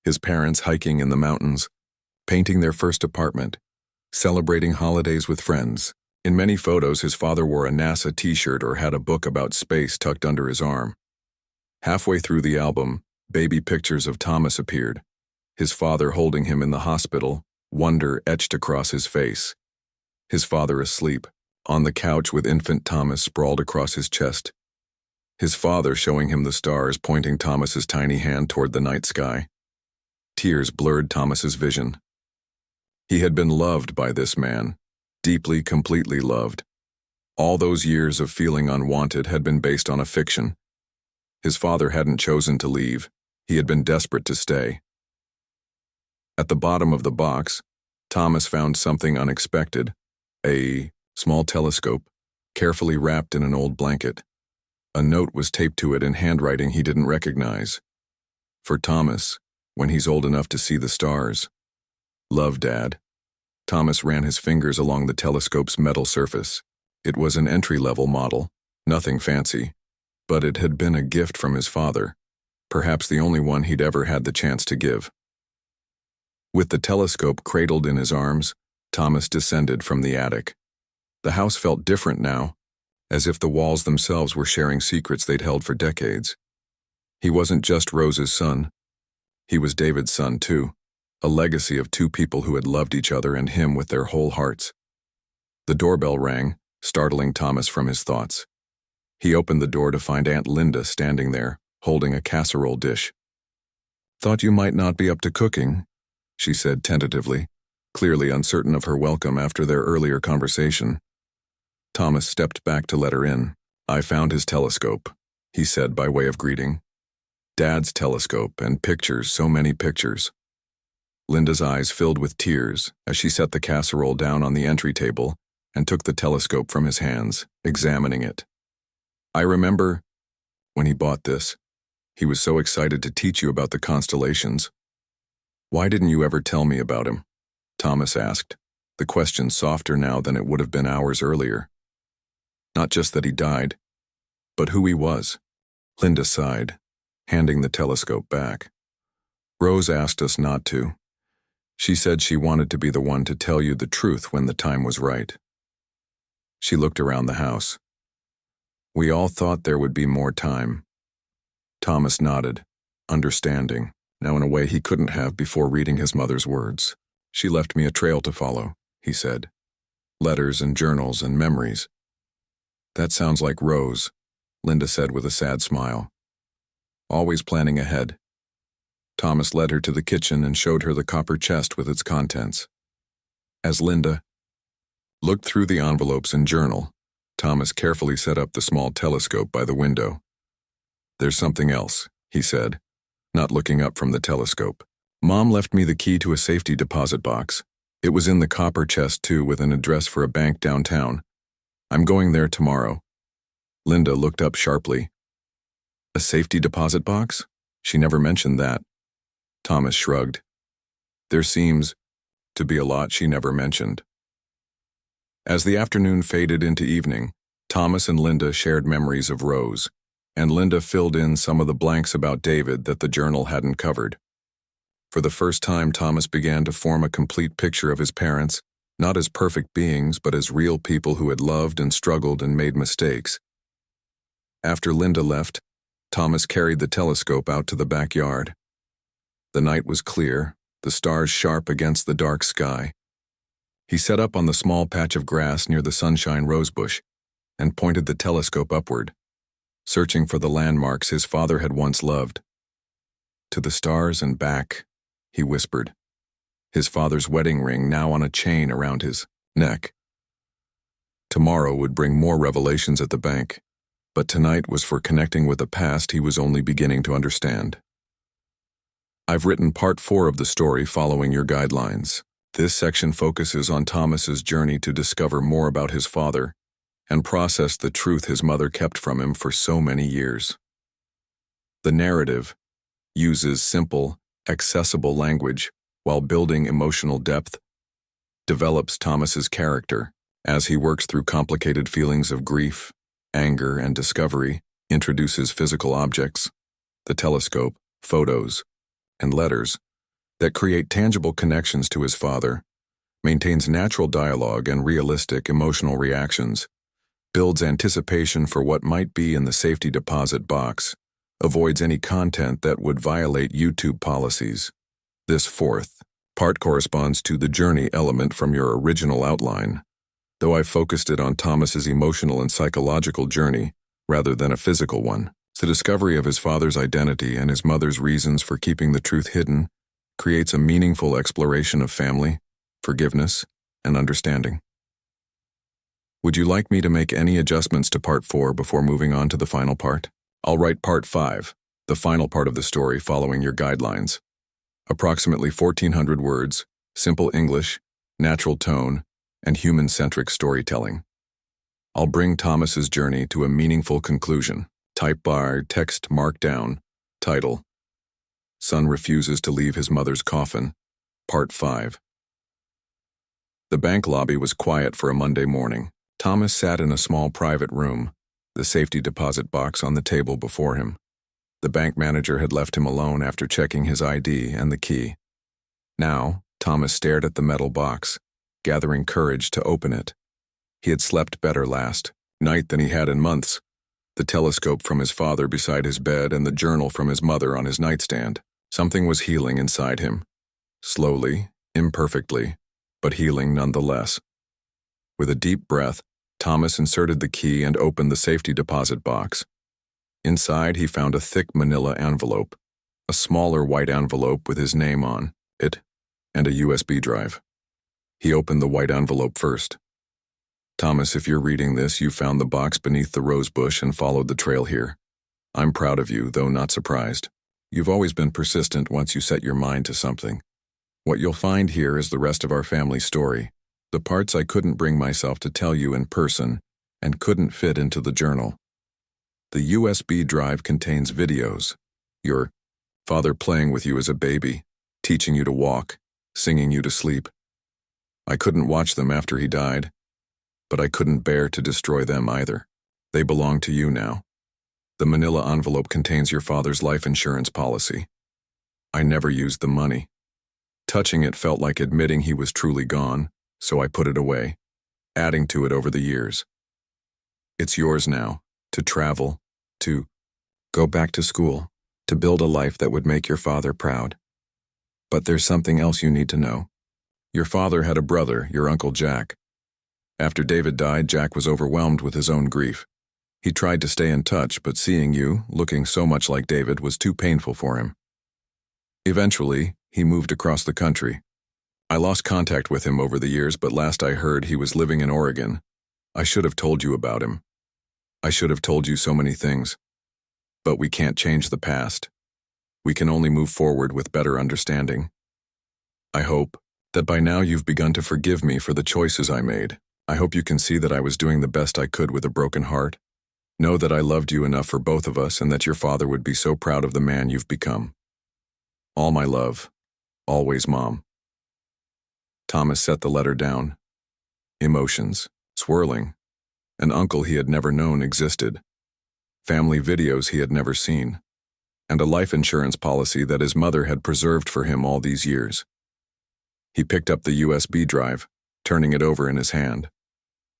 His parents hiking in the mountains, painting their first apartment, celebrating holidays with friends. In many photos, his father wore a NASA t-shirt or had a book about space tucked under his arm. Halfway through the album, baby pictures of Thomas appeared, his father holding him in the hospital, wonder etched across his face. His father asleep, on the couch with infant Thomas sprawled across his chest. His father showing him the stars, pointing Thomas's tiny hand toward the night sky. Tears blurred Thomas's vision. He had been loved by this man, deeply, completely loved. All those years of feeling unwanted had been based on a fiction. His father hadn't chosen to leave. He had been desperate to stay. At the bottom of the box, Thomas found something unexpected. A small telescope, carefully wrapped in an old blanket. A note was taped to it in handwriting he didn't recognize. For Thomas, when he's old enough to see the stars. Love, Dad. Thomas ran his fingers along the telescope's metal surface. It was an entry-level model, nothing fancy, but it had been a gift from his father, perhaps the only one he'd ever had the chance to give. With the telescope cradled in his arms, Thomas descended from the attic. The house felt different now, as if the walls themselves were sharing secrets they'd held for decades. He wasn't just Rose's son. He was David's son, too, a legacy of two people who had loved each other and him with their whole hearts. The doorbell rang, startling Thomas from his thoughts. He opened the door to find Aunt Linda standing there, holding a casserole dish. "Thought you might not be up to cooking," she said tentatively, clearly uncertain of her welcome after their earlier conversation. Thomas stepped back to let her in. "I found his telescope," he said by way of greeting. "Dad's telescope, and pictures, so many pictures." Linda's eyes filled with tears as she set the casserole down on the entry table and took the telescope from his hands, examining it. "I remember when he bought this. He was so excited to teach you about the constellations. Why didn't you ever tell me about him?" Thomas asked, the question softer now than it would have been hours earlier. "Not just that he died, but who he was." Linda sighed, handing the telescope back. "Rose asked us not to. She said she wanted to be the one to tell you the truth when the time was right." She looked around the house. "We all thought there would be more time." Thomas nodded, understanding, now in a way he couldn't have before reading his mother's words. "She left me a trail to follow," he said. "Letters and journals and memories." "That sounds like Rose," Linda said with a sad smile. "Always planning ahead." Thomas led her to the kitchen and showed her the copper chest with its contents. As Linda looked through the envelopes and journal, Thomas carefully set up the small telescope by the window. "There's something else," he said, not looking up from the telescope. "Mom left me the key to a safety deposit box. It was in the copper chest too, with an address for a bank downtown. I'm going there tomorrow." Linda looked up sharply. "A safety deposit box? She never mentioned that." Thomas shrugged. "There seems to be a lot she never mentioned." As the afternoon faded into evening, Thomas and Linda shared memories of Rose, and Linda filled in some of the blanks about David that the journal hadn't covered. For the first time, Thomas began to form a complete picture of his parents, not as perfect beings, but as real people who had loved and struggled and made mistakes. After Linda left, Thomas carried the telescope out to the backyard. The night was clear, the stars sharp against the dark sky. He set up on the small patch of grass near the sunshine rosebush and pointed the telescope upward, searching for the landmarks his father had once loved. "To the stars and back," he whispered, his father's wedding ring now on a chain around his neck. Tomorrow would bring more revelations at the bank, but tonight was for connecting with a past he was only beginning to understand. I've written part 4 of the story following your guidelines. This section focuses on Thomas's journey to discover more about his father and process the truth his mother kept from him for so many years. The narrative uses simple, accessible language while building emotional depth. develops Thomas's character. As he works through complicated feelings of grief, anger, and discovery, introduces physical objects, the telescope, photos, and letters, that create tangible connections to his father, maintains natural dialogue and realistic emotional reactions, builds anticipation for what might be in the safety deposit box, avoids any content that would violate YouTube policies. This fourth part corresponds to the journey element from your original outline, though I focused it on Thomas's emotional and psychological journey rather than a physical one. The discovery of his father's identity and his mother's reasons for keeping the truth hidden creates a meaningful exploration of family, forgiveness, and understanding. Would you like me to make any adjustments to Part 4 before moving on to the final part? I'll write Part 5, the final part of the story following your guidelines. Approximately 1,400 words, simple English, natural tone, and human-centric storytelling. I'll bring Thomas's journey to a meaningful conclusion. Type bar, text marked down, title. Son refuses to leave his mother's coffin, Part 5. The bank lobby was quiet for a Monday morning. Thomas sat in a small private room, the safety deposit box on the table before him. The bank manager had left him alone after checking his ID and the key. Now, Thomas stared at the metal box, gathering courage to open it. He had slept better last night than he had in months. The telescope from his father beside his bed and the journal from his mother on his nightstand. Something was healing inside him. Slowly, imperfectly, but healing nonetheless. With a deep breath, Thomas inserted the key and opened the safety deposit box. Inside, he found a thick manila envelope, a smaller white envelope with his name on it, and a USB drive. He opened the white envelope first. Thomas, if you're reading this, you found the box beneath the rose bush and followed the trail here. I'm proud of you, though not surprised. You've always been persistent once you set your mind to something. What you'll find here is the rest of our family story, the parts I couldn't bring myself to tell you in person and couldn't fit into the journal. The USB drive contains videos. Your father playing with you as a baby, teaching you to walk, singing you to sleep. I couldn't watch them after he died, but I couldn't bear to destroy them either. They belong to you now. The manila envelope contains your father's life insurance policy. I never used the money. Touching it felt like admitting he was truly gone, so I put it away, adding to it over the years. It's yours now, to travel, to go back to school, to build a life that would make your father proud. But there's something else you need to know. Your father had a brother, your Uncle Jack. After David died, Jack was overwhelmed with his own grief. He tried to stay in touch, but seeing you, looking so much like David, was too painful for him. Eventually, he moved across the country. I lost contact with him over the years, but last I heard he was living in Oregon. I should have told you about him. I should have told you so many things. But we can't change the past. We can only move forward with better understanding. I hope that by now you've begun to forgive me for the choices I made. I hope you can see that I was doing the best I could with a broken heart. Know that I loved you enough for both of us and that your father would be so proud of the man you've become. All my love. Always, Mom. Thomas set the letter down. Emotions, swirling. An uncle he had never known existed. Family videos he had never seen. And a life insurance policy that his mother had preserved for him all these years. He picked up the USB drive, turning it over in his hand.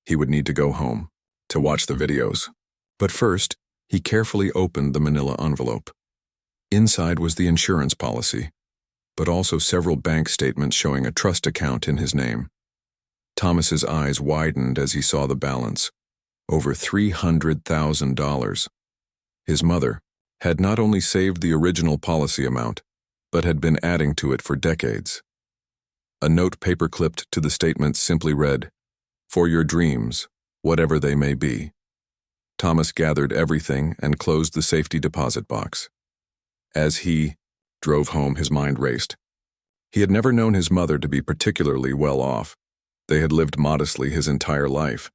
He would need to go home, to watch the videos. But first, he carefully opened the manila envelope. Inside was the insurance policy, but also several bank statements showing a trust account in his name. Thomas's eyes widened as he saw the balance. Over $300,000. His mother had not only saved the original policy amount, but had been adding to it for decades. A note paper-clipped to the statement simply read, "For your dreams, whatever they may be." Thomas gathered everything and closed the safety deposit box. As he drove home, his mind raced. He had never known his mother to be particularly well off. They had lived modestly his entire life.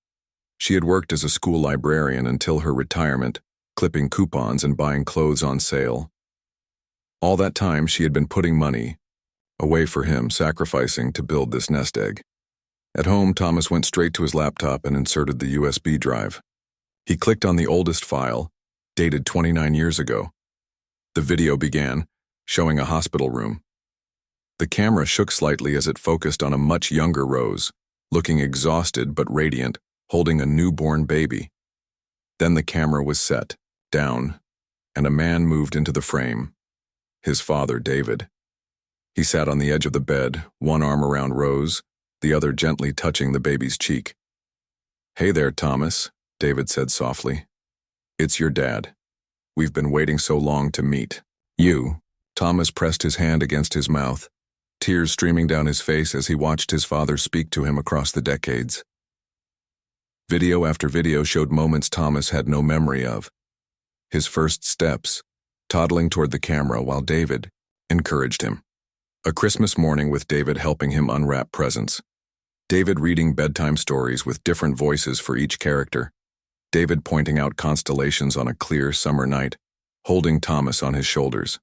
She had worked as a school librarian until her retirement, clipping coupons and buying clothes on sale. All that time she had been putting money away for him, sacrificing to build this nest egg. At home, Thomas went straight to his laptop and inserted the USB drive. He clicked on the oldest file, dated 29 years ago. The video began, showing a hospital room. The camera shook slightly as it focused on a much younger Rose, looking exhausted but radiant, holding a newborn baby. Then the camera was set, down, and a man moved into the frame. His father, David. He sat on the edge of the bed, one arm around Rose, the other gently touching the baby's cheek. "Hey there, Thomas," David said softly. "It's your dad. We've been waiting so long to meet." "You." Thomas pressed his hand against his mouth, tears streaming down his face as he watched his father speak to him across the decades. Video after video showed moments Thomas had no memory of. His first steps, toddling toward the camera while David encouraged him. A Christmas morning with David helping him unwrap presents. David reading bedtime stories with different voices for each character. David pointing out constellations on a clear summer night, holding Thomas on his shoulders.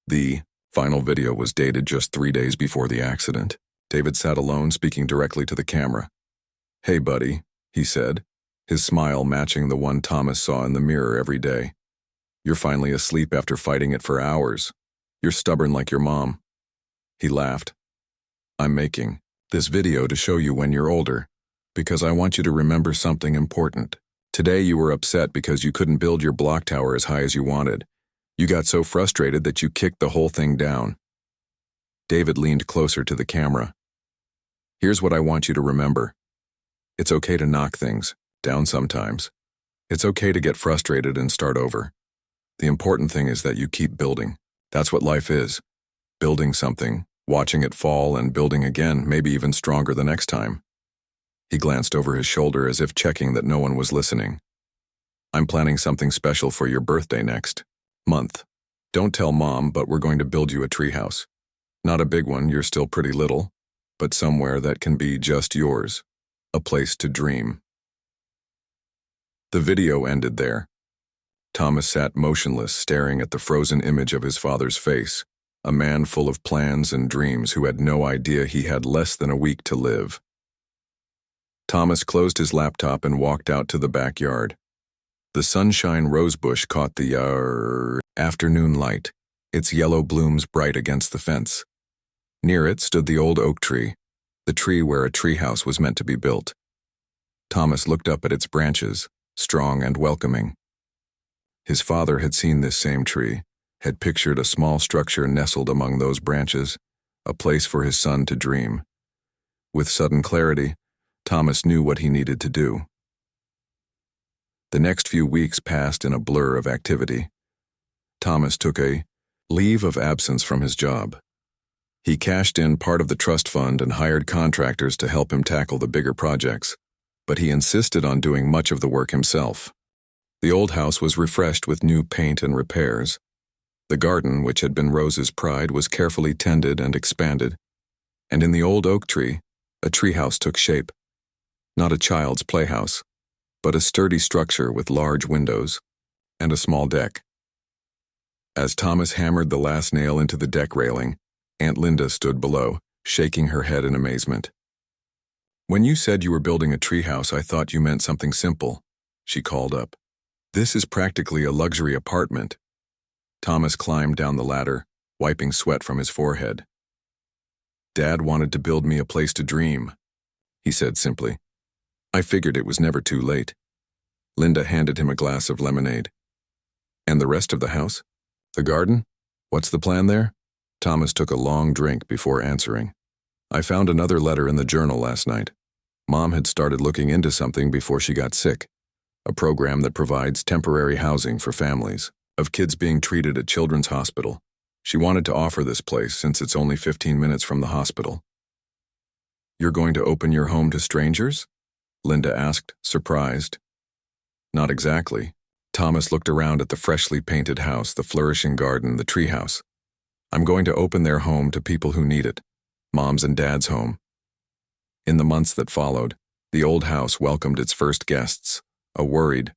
The final video was dated just 3 days before the accident. David sat alone, speaking directly to the camera. "Hey, buddy," he said, his smile matching the one Thomas saw in the mirror every day. "You're finally asleep after fighting it for hours. You're stubborn like your mom." He laughed. "I'm making this video to show you when you're older, because I want you to remember something important. Today you were upset because you couldn't build your block tower as high as you wanted. You got so frustrated that you kicked the whole thing down." David leaned closer to the camera. "Here's what I want you to remember. It's okay to knock things down sometimes. It's okay to get frustrated and start over. The important thing is that you keep building. That's what life is. Building something, watching it fall and building again, maybe even stronger the next time." He glanced over his shoulder as if checking that no one was listening. "I'm planning something special for your birthday next month. Don't tell Mom, but we're going to build you a treehouse. Not a big one, you're still pretty little, but somewhere that can be just yours. A place to dream." The video ended there. Thomas sat motionless, staring at the frozen image of his father's face, a man full of plans and dreams who had no idea he had less than a week to live. Thomas closed his laptop and walked out to the backyard. The sunshine rosebush caught the afternoon light, its yellow blooms bright against the fence. Near it stood the old oak tree, the tree where a treehouse was meant to be built. Thomas looked up at its branches, strong and welcoming. His father had seen this same tree, had pictured a small structure nestled among those branches, a place for his son to dream. With sudden clarity, Thomas knew what he needed to do. The next few weeks passed in a blur of activity. Thomas took a leave of absence from his job. He cashed in part of the trust fund and hired contractors to help him tackle the bigger projects, but he insisted on doing much of the work himself. The old house was refreshed with new paint and repairs. The garden, which had been Rose's pride, was carefully tended and expanded, and in the old oak tree, a treehouse took shape. Not a child's playhouse, but a sturdy structure with large windows and a small deck. As Thomas hammered the last nail into the deck railing, Aunt Linda stood below, shaking her head in amazement. "When you said you were building a treehouse, I thought you meant something simple," she called up. "This is practically a luxury apartment." Thomas climbed down the ladder, wiping sweat from his forehead. "Dad wanted to build me a place to dream," he said simply. "I figured it was never too late." Linda handed him a glass of lemonade. "And the rest of the house? The garden? What's the plan there?" Thomas took a long drink before answering. "I found another letter in the journal last night. Mom had started looking into something before she got sick, a program that provides temporary housing for families of kids being treated at Children's Hospital. She wanted to offer this place since it's only 15 minutes from the hospital." "You're going to open your home to strangers?" Linda asked, surprised. "Not exactly." Thomas looked around at the freshly painted house, the flourishing garden, the treehouse. "I'm going to open their home to people who need it, Mom's and Dad's home." In the months that followed, the old house welcomed its first guests, a worried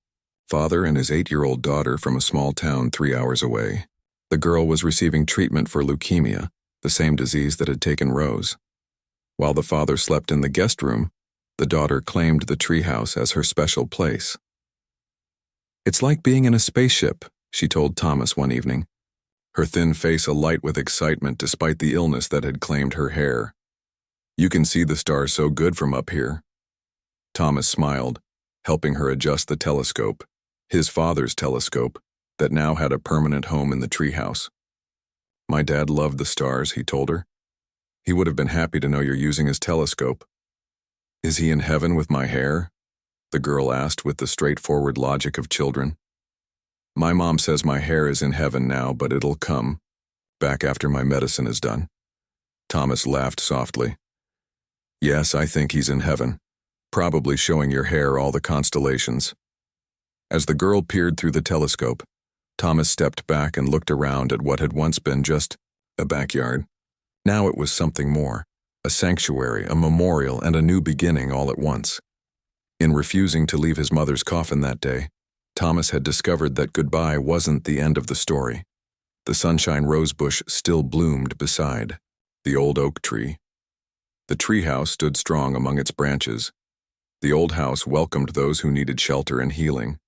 father and his 8-year-old daughter from a small town 3 hours away. The girl was receiving treatment for leukemia, the same disease that had taken Rose. While the father slept in the guest room, The daughter claimed the treehouse as her special place. "It's like being in a spaceship," she told Thomas one evening, her thin face alight with excitement despite the illness that had claimed her hair. "You can see the stars so good from up here." Thomas smiled, helping her adjust the telescope, his father's telescope, that now had a permanent home in the treehouse. "My dad loved the stars," he told her. "He would have been happy to know you're using his telescope." "Is he in heaven with my hair?" the girl asked with the straightforward logic of children. "My mom says my hair is in heaven now, but it'll come back after my medicine is done." Thomas laughed softly. "Yes, I think he's in heaven, probably showing your hair all the constellations." As the girl peered through the telescope, Thomas stepped back and looked around at what had once been just a backyard. Now it was something more, a sanctuary, a memorial, and a new beginning all at once. In refusing to leave his mother's coffin that day, Thomas had discovered that goodbye wasn't the end of the story. The sunshine rosebush still bloomed beside the old oak tree. The treehouse stood strong among its branches. The old house welcomed those who needed shelter and healing,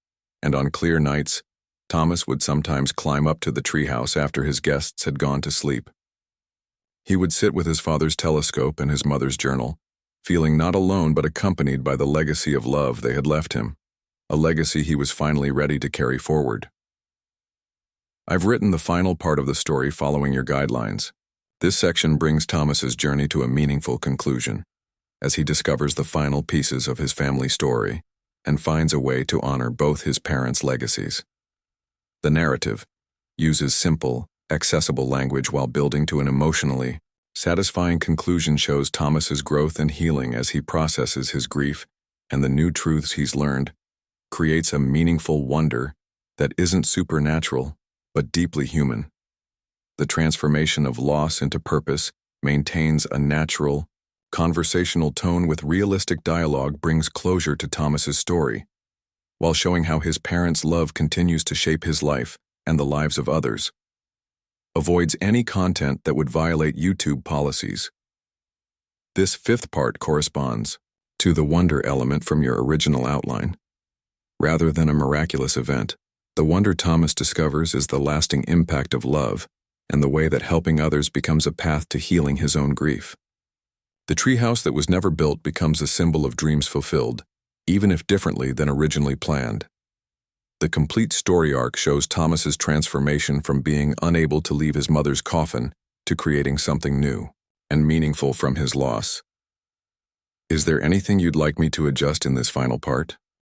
and on clear nights, Thomas would sometimes climb up to the treehouse after his guests had gone to sleep. He would sit with his father's telescope and his mother's journal, feeling not alone but accompanied by the legacy of love they had left him, a legacy he was finally ready to carry forward. I've written the final part of the story following your guidelines. This section brings Thomas's journey to a meaningful conclusion, as he discovers the final pieces of his family story and finds a way to honor both his parents' legacies. The narrative uses simple, accessible language while building to an emotionally satisfying conclusion, shows Thomas's growth and healing as he processes his grief and the new truths he's learned, creates a meaningful wonder that isn't supernatural but deeply human. The transformation of loss into purpose maintains a natural, conversational tone with realistic dialogue, brings closure to Thomas's story, while showing how his parents' love continues to shape his life and the lives of others. Avoids any content that would violate YouTube policies. This fifth part corresponds to the wonder element from your original outline. Rather than a miraculous event, the wonder Thomas discovers is the lasting impact of love and the way that helping others becomes a path to healing his own grief. The treehouse that was never built becomes a symbol of dreams fulfilled, even if differently than originally planned. The complete story arc shows Thomas's transformation from being unable to leave his mother's coffin to creating something new and meaningful from his loss. Is there anything you'd like me to adjust in this final part?